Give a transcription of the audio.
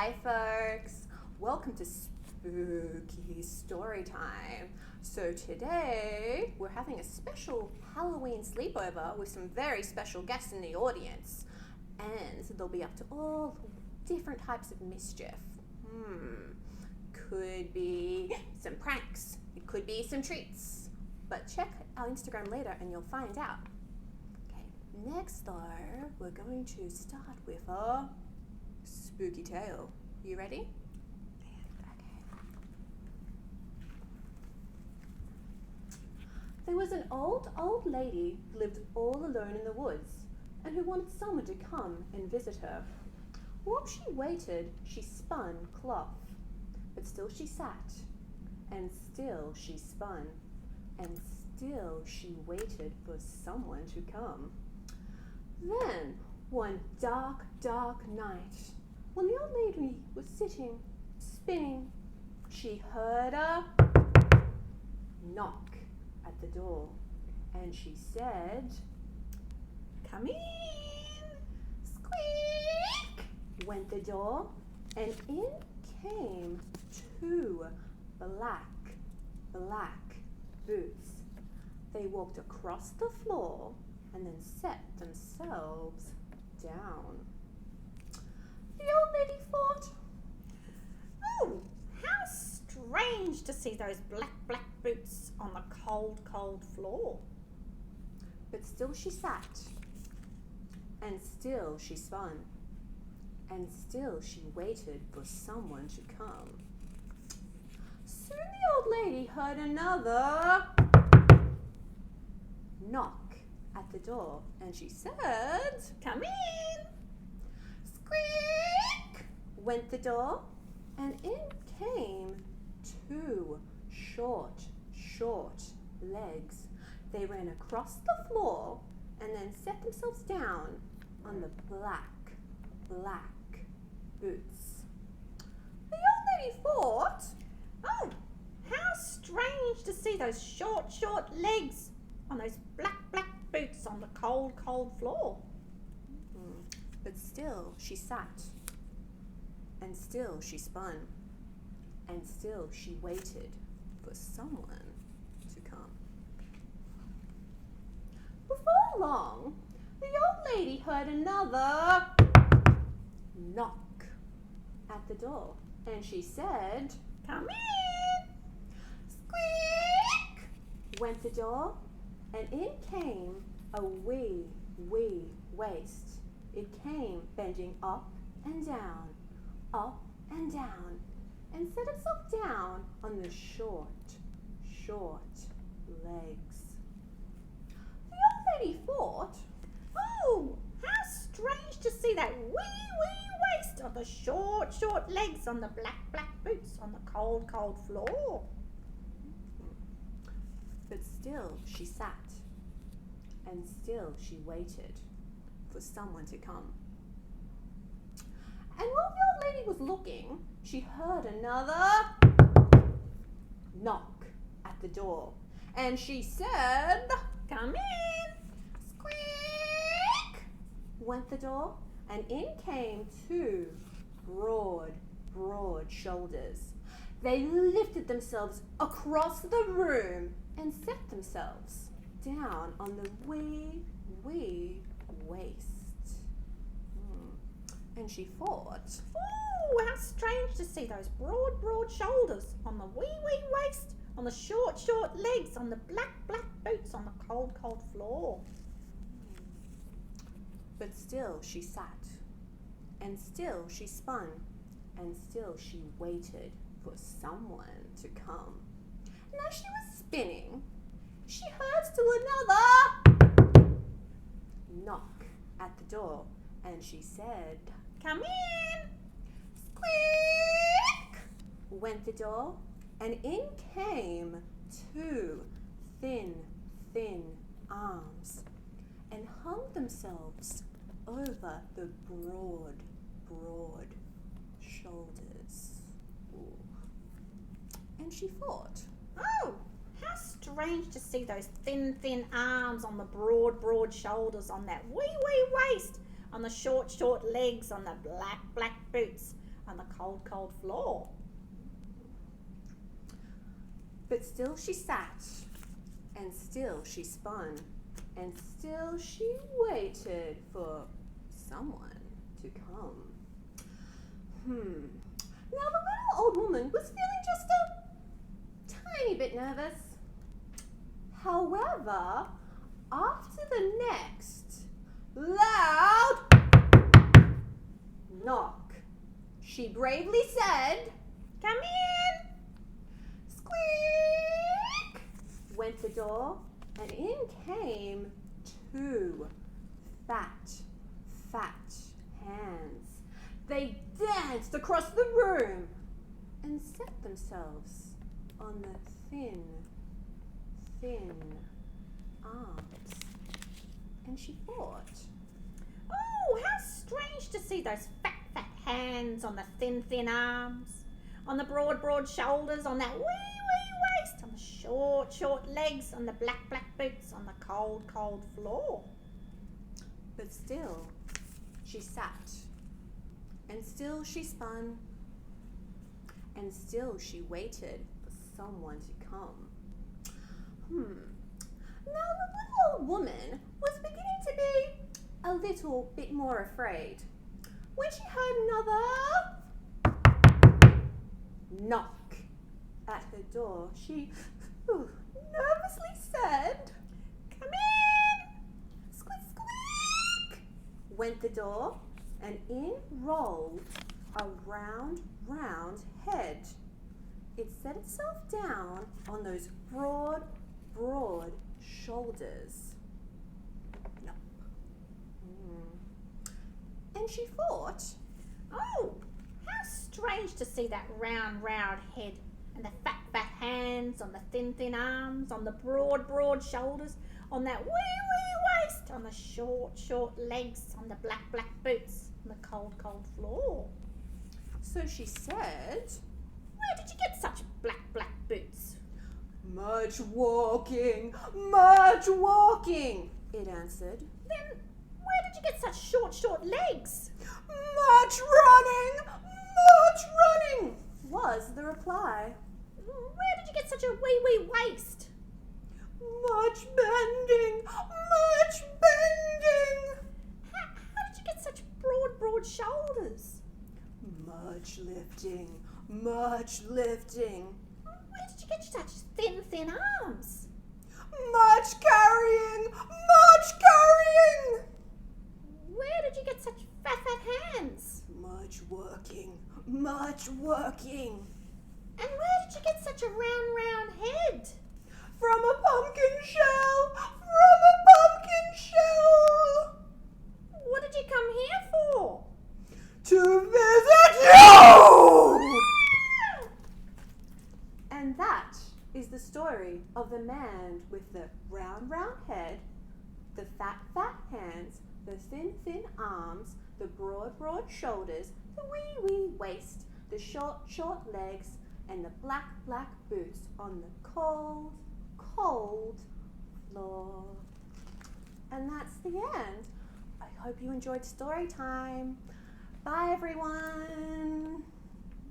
Hi folks, welcome to Spooky Storytime. So today we're having a special Halloween sleepover with some very special guests in the audience, and they'll be up to all different types of mischief. Could be some pranks, it could be some treats, but check our Instagram later and you'll find out. Okay, next though, we're going to start with a spooky tale. You ready? Okay. There was an old lady who lived all alone in the woods and who wanted someone to come and visit her. While she waited, she spun cloth, but still she sat, and still she spun, and still she waited for someone to come. Then, one dark night, when the old lady was sitting, spinning, she heard a knock at the door, and she said, "Come in." Squeak went the door, and in came two black boots. They walked across the floor and then set themselves down. The old lady thought, "Oh, how strange to see those black boots on the cold floor." but still she sat, and still she spun, and still she waited for someone to come. Soon the old lady heard another knock at the door, and she said, "Come in." Squeak went the door, and in came two short legs. They ran across the floor and then set themselves down on the black boots. The old lady thought, "Oh, how strange to see those short legs on those black boots on the cold floor." But still she sat, and still she spun, and still she waited for someone to come. Before long, the old lady heard another knock at the door, and she said, "Come in." Squeak went the door, and in came a wee waist. It came bending up and down, and set itself down on the short legs. The old lady thought, "Oh, how strange to see that wee waist on the short legs on the black boots on the cold floor." but still she sat, and still she waited for someone to come. And while the old lady was looking, she heard another knock at the door, and she said, "Come in." Squeak went the door, and in came two broad shoulders. They lifted themselves across the room and set themselves down on the wee waist. And she thought, "Oh, how strange to see those broad shoulders on the wee waist, on the short legs, on the black boots on the cold floor." but still she sat, and still she spun, and still she waited for someone to come. And as she was spinning, she heard still another knock at the door, and she said, "Come in." Squeak went the door, and in came two thin arms, and hung themselves over the broad shoulders. Ooh. And she thought, "Oh, how strange to see those thin arms on the broad shoulders, on that wee waist, on the short legs, on the black boots, on the cold, cold floor. But still she sat, and still she spun, and still she waited for someone to come. Now the little old woman was feeling just a tiny bit nervous. However, after the next loud knock, she bravely said, "Come in." Squeak! Went the door, and in came 2 fat hands. They danced across the room and set themselves on the thin arms. And she thought, Oh, how strange to see those fat hands on the thin arms, on the broad shoulders, on that wee waist, on the short legs, on the black boots, on the cold floor. but still she sat, and still she spun, and still she waited for someone to come. Now the little old woman was beginning to be a little bit more afraid when she heard another knock at her door. She nervously said, Come in. squeak, squeak, went the door, and in rolled a round head. It set itself down on those broad shoulders. No. And she thought, Oh, how strange to see that round head and the fat hands on the thin arms, on the broad shoulders, on that wee waist, on the short legs, on the black boots, on the cold floor. so she said, Where did you get such black boots? much walking, it answered. Then where did you get such short legs? Much running, was the reply. Where did you get such a wee waist? Much bending. How did you get such broad shoulders? Much lifting. Where did you get such thin arms? Much carrying. Where did you get such fat hands? Much working. And where did you get such a round head? From a pumpkin shell. What did you come here for? To visit you! And that is the story of the man with the round head, the fat hands, the thin arms, the broad shoulders, the wee waist, the short legs, and the black boots on the cold floor. And that's the end. I hope you enjoyed story time. Bye, everyone.